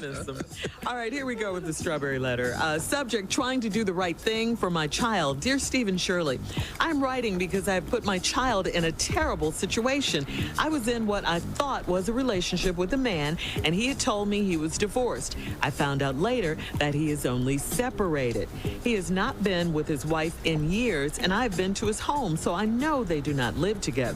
miss them. All right, here we go with the strawberry letter. Subject, trying to do the right thing for my child. Dear Stephen Shirley, I'm writing because I've put my child in a terrible situation. I was in what I thought was a relationship with a man, and he had told me he was divorced. I found out later that he is only separated. He has not been with his wife in years, and I've been to his home, so I know they do not live together.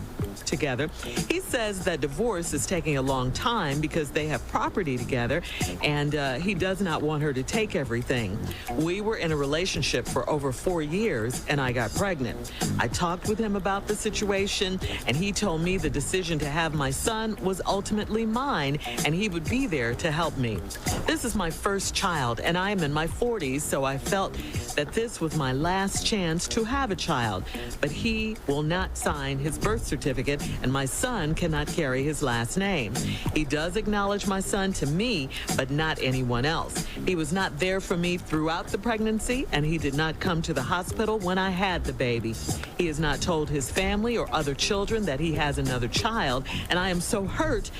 He says that divorce is taking a long time because they have property together, and he does not want her to take everything. We were in a relationship for over 4 years, and I got pregnant. I talked with him about the situation, and he told me the decision to have my son was ultimately mine, and he would be there to help me. This is my first child, and I am in my 40s, so I felt that this was my last chance to have a child. But he will not sign his birth certificate, and my son cannot carry his last name. He does acknowledge my son to me, but not anyone else. He was not there for me throughout the pregnancy, and he did not come to the hospital when I had the baby. He has not told his family or other children that he has another child, and I am so hurt,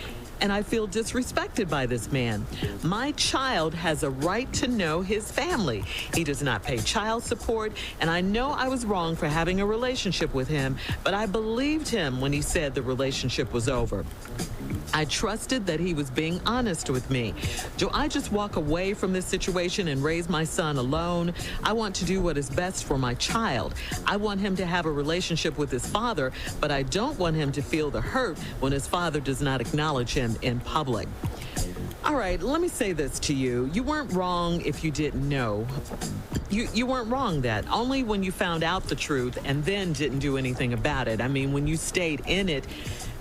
and I feel disrespected by this man. My child has a right to know his family. He does not pay child support, and I know I was wrong for having a relationship with him, but I believed him when he said the relationship was over. I trusted that he was being honest with me. Do I just walk away from this situation and raise my son alone? I want to do what is best for my child. I want him to have a relationship with his father, but I don't want him to feel the hurt when his father does not acknowledge him in public. All right, let me say this to you. You weren't wrong if you didn't know. You weren't wrong that. Only when you found out the truth and then didn't do anything about it. I mean, when you stayed in it,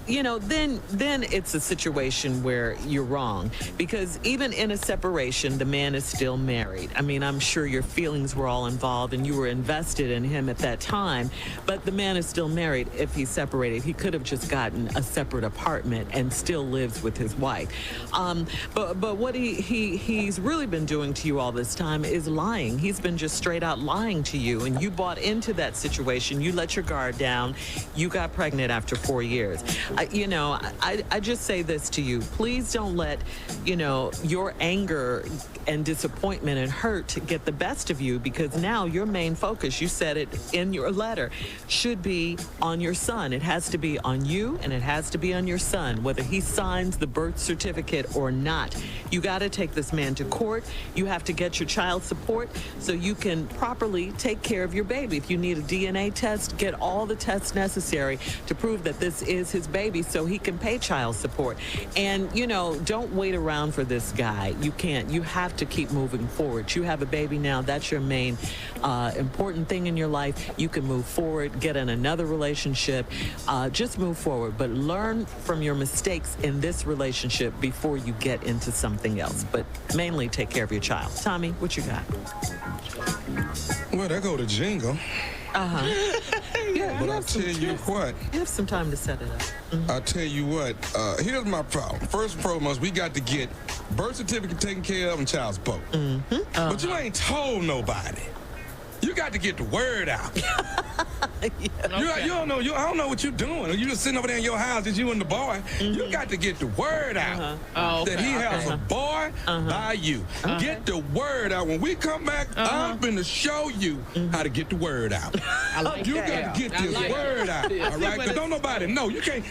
then it's a situation where you're wrong. Because even in a separation, the man is still married. I mean, I'm sure your feelings were all involved and you were invested in him at that time, but the man is still married if he's separated. He could have just gotten a separate apartment and still lives with his wife. But what he's really been doing to you all this time is lying. He's been just straight out lying to you, and you bought into that situation. You let your guard down. You got pregnant after 4 years. I just say this to you. Please don't let, your anger and disappointment and hurt get the best of you, because now your main focus, you said it in your letter, should be on your son. It has to be on you, and it has to be on your son, whether he signs the birth certificate or not. You got to take this man to court. You have to get your child support so you can properly take care of your baby. If you need a DNA test, get all the tests necessary to prove that this is his baby, so he can pay child support. And, don't wait around for this guy. You can't. You have to keep moving forward. You have a baby now. That's your main important thing in your life. You can move forward, get in another relationship. Just move forward. But learn from your mistakes in this relationship before you get into something else. But mainly take care of your child. Tommy, what you got? Well, there go the jingle. Yeah, but I'll tell you what. You have some time to set it up. Mm-hmm. I'll tell you what. Here's my problem. First and foremost, we got to get birth certificate taken care of and child support. Mm-hmm. But you ain't told nobody. You got to get the word out. Yeah. You don't know. I don't know what you're doing. You just sitting over there in your house, just you and the boy. Mm-hmm. You got to get the word out that he has a boy by you. Get the word out. When we come back, I'm going to show you how to get the word out. I like you that. got to get this word out. All right? Because don't nobody know. You can't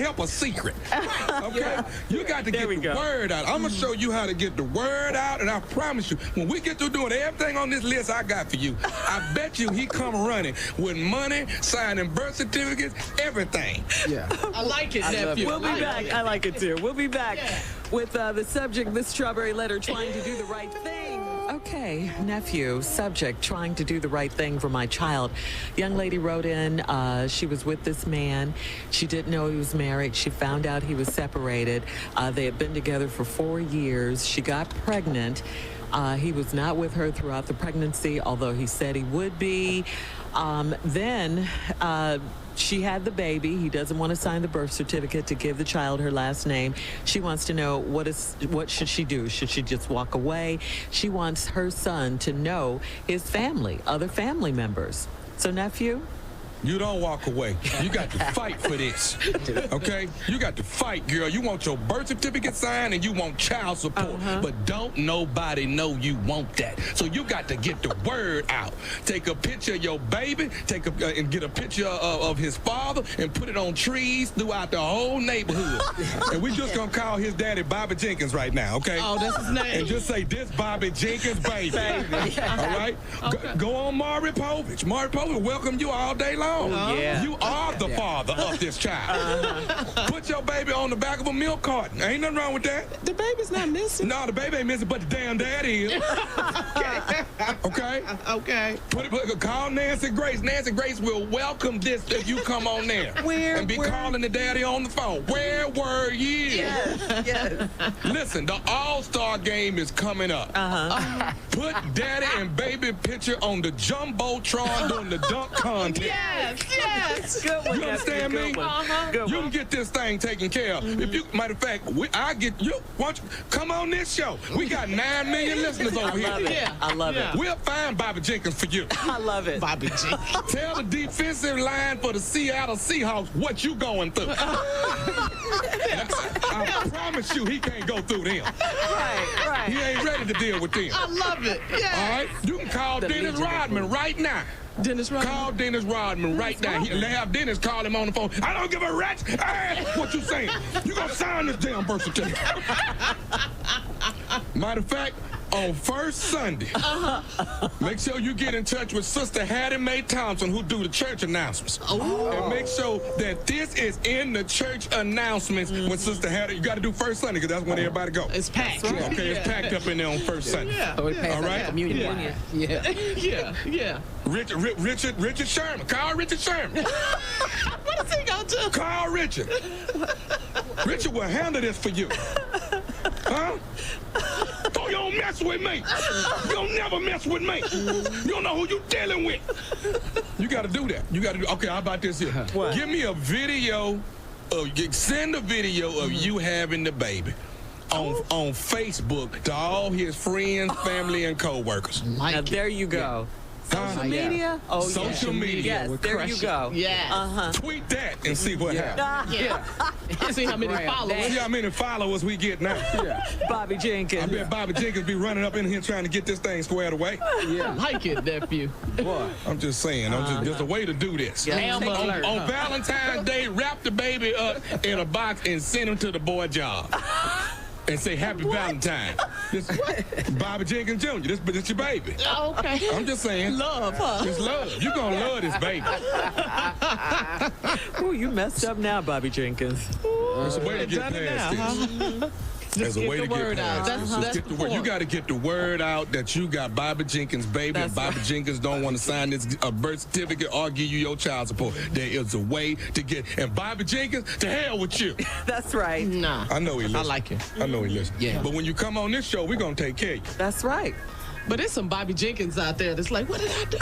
help a secret. Okay? You got to get the word out. I'm going to show you how to get the word out, and I promise you, when we get through doing everything on this list I got for you, I bet you he come running with money, signing birth certificates, everything. Yeah. I like it, nephew. We'll be back. I like it too. We'll be back with the subject, this strawberry letter, trying to do the right thing. Okay, nephew, subject, trying to do the right thing for my child. Young lady wrote in, she was with this man. She didn't know he was married. She found out he was separated. They had been together for 4 years. She got pregnant. He was not with her throughout the pregnancy, although he said he would be. Then she had the baby. He doesn't want to sign the birth certificate to give the child her last name. She wants to know what should she do? Should she just walk away? She wants her son to know his family, other family members. So, nephew, You don't walk away. You got to fight for this. Okay? You got to fight, girl. You want your birth certificate signed and you want child support. But don't nobody know you want that. So you got to get the word out. Take a picture of your baby, and get a picture of his father and put it on trees throughout the whole neighborhood. And we just gonna call his daddy Bobby Jenkins right now, okay? Oh, that's his name. And just say, this Bobby Jenkins, baby. All right? Go on Maury Povich. Maury Povich welcome you all day long. Yeah. You are the father of this child. Put your baby on the back of a milk carton. Ain't nothing wrong with that. The baby's not missing. No, the baby ain't missing, but the damn daddy is. Okay? Okay. Call Nancy Grace. Nancy Grace will welcome this if you come on there. And be calling the daddy on the phone. Where were you? Yes. Listen, the All-Star game is coming up. Put daddy and baby picture on the Jumbotron during the dunk contest. Yes. Good one. You understand me? Good You one. can get this thing taken care of. If you, matter of fact, I get you. Why don't you come on this show? We got 9 million listeners over here. I love it. We'll find Bobby Jenkins for you. I love it. Bobby G. Tell the defensive line for the Seattle Seahawks what you going through. I promise you, he can't go through them. Right. He ain't ready to deal with them. I love it. Yeah. All right, you can call Dennis Rodman right now. Dennis Rodman. Call Dennis Rodman right now. Have Dennis call him on the phone. I don't give a rat's ass what you saying. You gonna sign this damn birth certificate. Matter of fact, on first Sunday, make sure you get in touch with Sister Hattie Mae Thompson, who do the church announcements. And make sure that this is in the church announcements when Sister Hattie, you got to do first Sunday because that's when everybody go. It's packed. Okay, it's packed up in there on first Sunday. Yeah. So we pass All right. out communion. Yeah. Richard Sherman. Call Richard Sherman. What is he gonna do? Call Richard. Richard will handle this for you. Huh? So you don't mess with me. You don't never mess with me. You don't know who you dealing with. You got to do that. You got to do. Okay, how about this here? What? Give me a video send a video of you having the baby on Facebook to all his friends, family, and co-workers. Now, there you go. Social media? Oh, Social media. Yes, there you go. Yeah. Tweet that and see what happens. Yeah. See how many followers. See how many followers we get now. Bobby Jenkins. I bet Bobby Jenkins be running up in here trying to get this thing squared away. I like it, nephew. Boy. I'm just saying, there's a way to do this. Amber alert. On Valentine's Day, wrap the baby up in a box and send him to the boy job. And say Happy Valentine. This Bobby Jenkins Jr. This your baby. Oh, okay. I'm just saying. Love, huh? Just love. You gonna love this baby. Ooh, you messed up now, Bobby Jenkins. There's a way to get Done it past now, this. There's a way to the get word out. past this. That's Get the the word. You point. got to get the word out that you got Bobby Jenkins' baby, and Bobby Jenkins don't want to sign this birth certificate or give you your child support. There is a way to get. And Bobby Jenkins, to hell with you. That's right. Nah. I know he listens. I like it. I know he listens. Yeah. But when you come on this show, we're going to take care of you. That's right. But there's some Bobby Jenkins out there that's like, what did I do?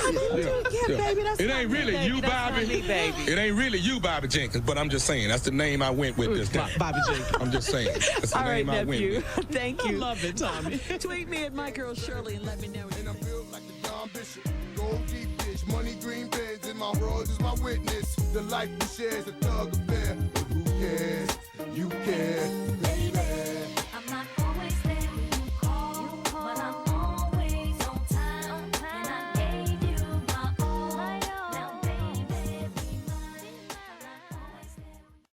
Yeah, baby, that's It not ain't me, really baby. you, That's Bobby. not me, baby. It ain't really you, Bobby Jenkins, but I'm just saying. That's the name I went with this time. Bobby Jenkins. I'm just saying. That's the All right, name I went nephew. with. Thank I you. love it, Tommy. Tweet me at my girl Shirley and let me know. And I'm built like the Don Bishop. Gold deep fish, money green beds, and my world is my witness. The life we share is a thug affair. But who cares? You care. Baby,